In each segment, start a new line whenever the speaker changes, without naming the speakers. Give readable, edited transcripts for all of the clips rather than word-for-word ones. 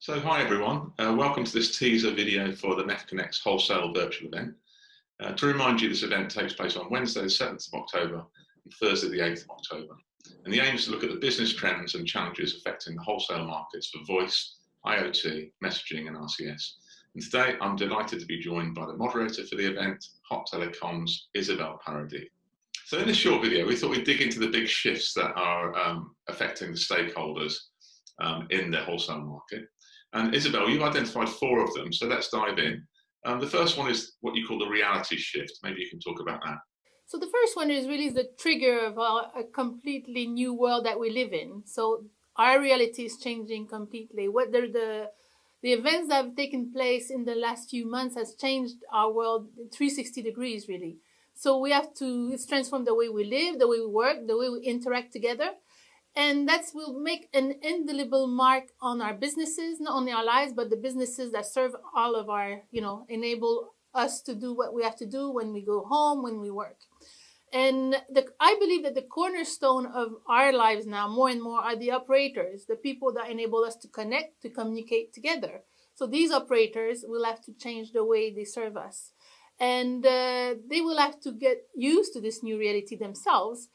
So hi everyone, welcome to this teaser video for the MEF Connects Wholesale virtual event. To remind you, this event takes place on Wednesday the 7th of October and Thursday the 8th of October. And the aim is to look at the business trends and challenges affecting the wholesale markets for voice, IoT, messaging and RCS. And today I'm delighted to be joined by the moderator for the event, HOT Telecom's Isabel Paradis. So in this short video, we thought we'd dig into the big shifts that are affecting the stakeholders in the wholesale market. And Isabel, you've identified 4 of them, so let's dive in. The first one is what you call the reality shift. Maybe you can talk about that.
So the first one is really the trigger of a completely new world that we live in. So our reality is changing completely. Whether the events that have taken place in the last few months has changed our world 360 degrees, really. So we have to transform the way we live, the way we work, the way we interact together. And that will make an indelible mark on our businesses, not only our lives, but the businesses that serve all of our, enable us to do what we have to do when we go home, when we work. And I believe that the cornerstone of our lives now, more and more, are the operators, the people that enable us to connect, to communicate together. So these operators will have to change the way they serve us. And they will have to get used to this new reality themselves.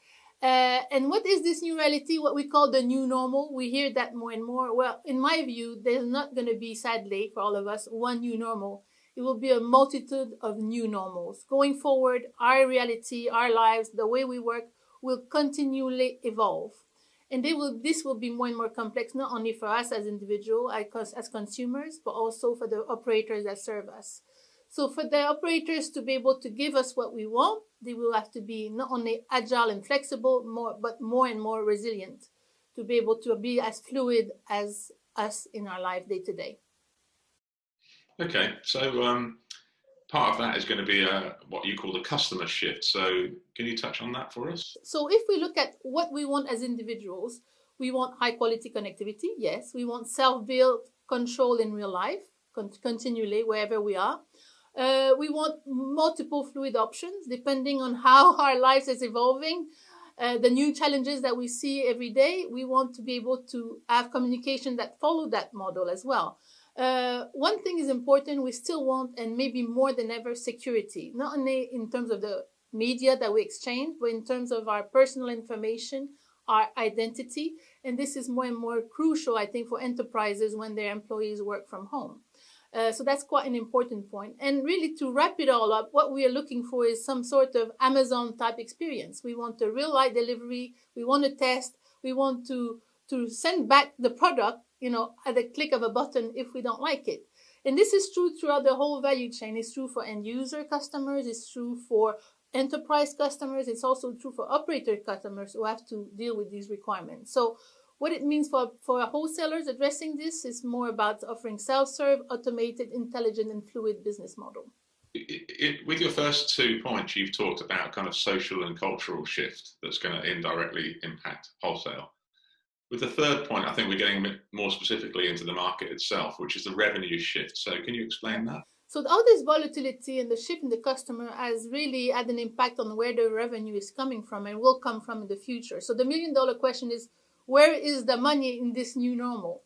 And what is this new reality, what we call the new normal? We hear that more and more. Well, in my view, there's not going to be, sadly, for all of us, one new normal. It will be a multitude of new normals. Going forward, our reality, our lives, the way we work will continually evolve. And this will be more and more complex, not only for us as individuals, as consumers, but also for the operators that serve us. So for the operators to be able to give us what we want, they will have to be not only agile and flexible, but more and more resilient to be able to be as fluid as us in our life day to day.
Okay, so part of that is going to be what you call the customer shift. So can you touch on that for us?
So if we look at what we want as individuals, we want high quality connectivity. Yes, we want self-built control in real life, continually, wherever we are. We want multiple fluid options depending on how our lives is evolving, the new challenges that we see every day. We want to be able to have communication that follow that model as well. One thing is important, we still want, and maybe more than ever, security, not only in terms of the media that we exchange, but in terms of our personal information, our identity. And this is more and more crucial, I think, for enterprises when their employees work from home. So that's quite an important point. And really, to wrap it all up, what we are looking for is some sort of Amazon type experience. We want a real light delivery. We want to test. We want to send back the product, at the click of a button if we don't like it. And this is true throughout the whole value chain. It's true for end user customers. It's true for enterprise customers. It's also true for operator customers who have to deal with these requirements. So what it means for wholesalers addressing this is more about offering self-serve, automated, intelligent, and fluid business model.
With your first 2 points, you've talked about kind of social and cultural shift that's going to indirectly impact wholesale. With the third point, I think we're getting a bit more specifically into the market itself, which is the revenue shift. So can you explain that?
So all this volatility and the shift in the customer has really had an impact on where the revenue is coming from and will come from in the future. So the million-dollar question is, where is the money in this new normal?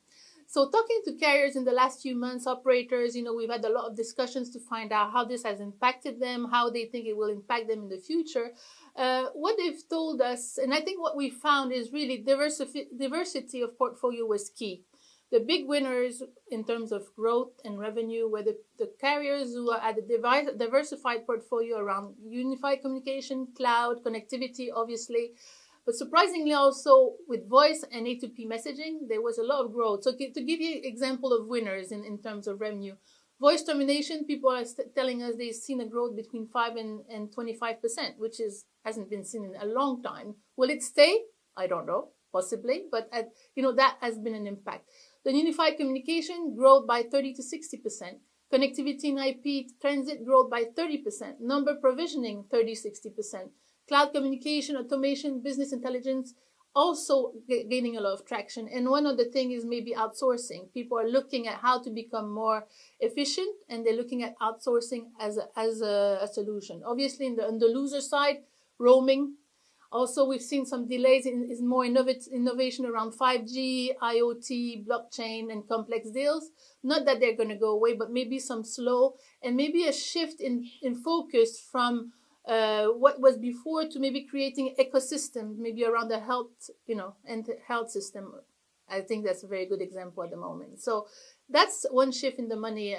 So talking to carriers in the last few months, operators, we've had a lot of discussions to find out how this has impacted them, how they think it will impact them in the future. What they've told us, and I think what we found is really diversity of portfolio was key. The big winners in terms of growth and revenue were the carriers who are at a diversified portfolio around unified communication, cloud, connectivity, obviously. But surprisingly also with voice and A2P messaging, there was a lot of growth. So to give you an example of winners in terms of revenue, voice termination, people are telling us they've seen a growth between 5 and 25%, which hasn't been seen in a long time. Will it stay? I don't know, possibly, but that has been an impact. The unified communication growth by 30 to 60%. Connectivity in IP transit growth by 30%. Number provisioning 30-60%. Cloud communication, automation, business intelligence, also gaining a lot of traction. And one of the things is maybe outsourcing. People are looking at how to become more efficient, and they're looking at outsourcing as a solution. Obviously, on the loser side, roaming, Also, we've seen some delays in more innovation around 5G, IoT, blockchain, and complex deals. Not that they're going to go away, but maybe some slow and maybe a shift in focus from what was before to maybe creating ecosystem, maybe around the health, and the health system. I think that's a very good example at the moment. So that's one shift in the money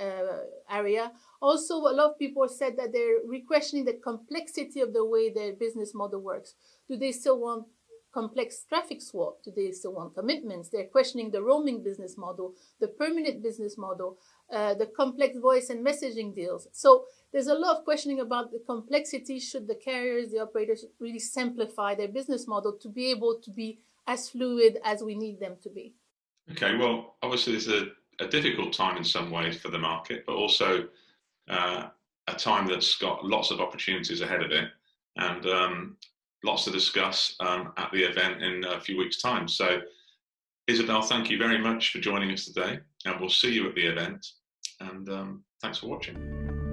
area. Also, a lot of people said that they're re-questioning the complexity of the way their business model works. Do they still want complex traffic swap? Do they still want commitments? They're questioning the roaming business model, the permanent business model, the complex voice and messaging deals. So there's a lot of questioning about the complexity. Should the carriers, the operators really simplify their business model to be able to be as fluid as we need them to be?
Okay, well, obviously it's a difficult time in some ways for the market, but also a time that's got lots of opportunities ahead of it, and lots to discuss at the event in a few weeks' time. So, Isabel, thank you very much for joining us today, and we'll see you at the event, and thanks for watching.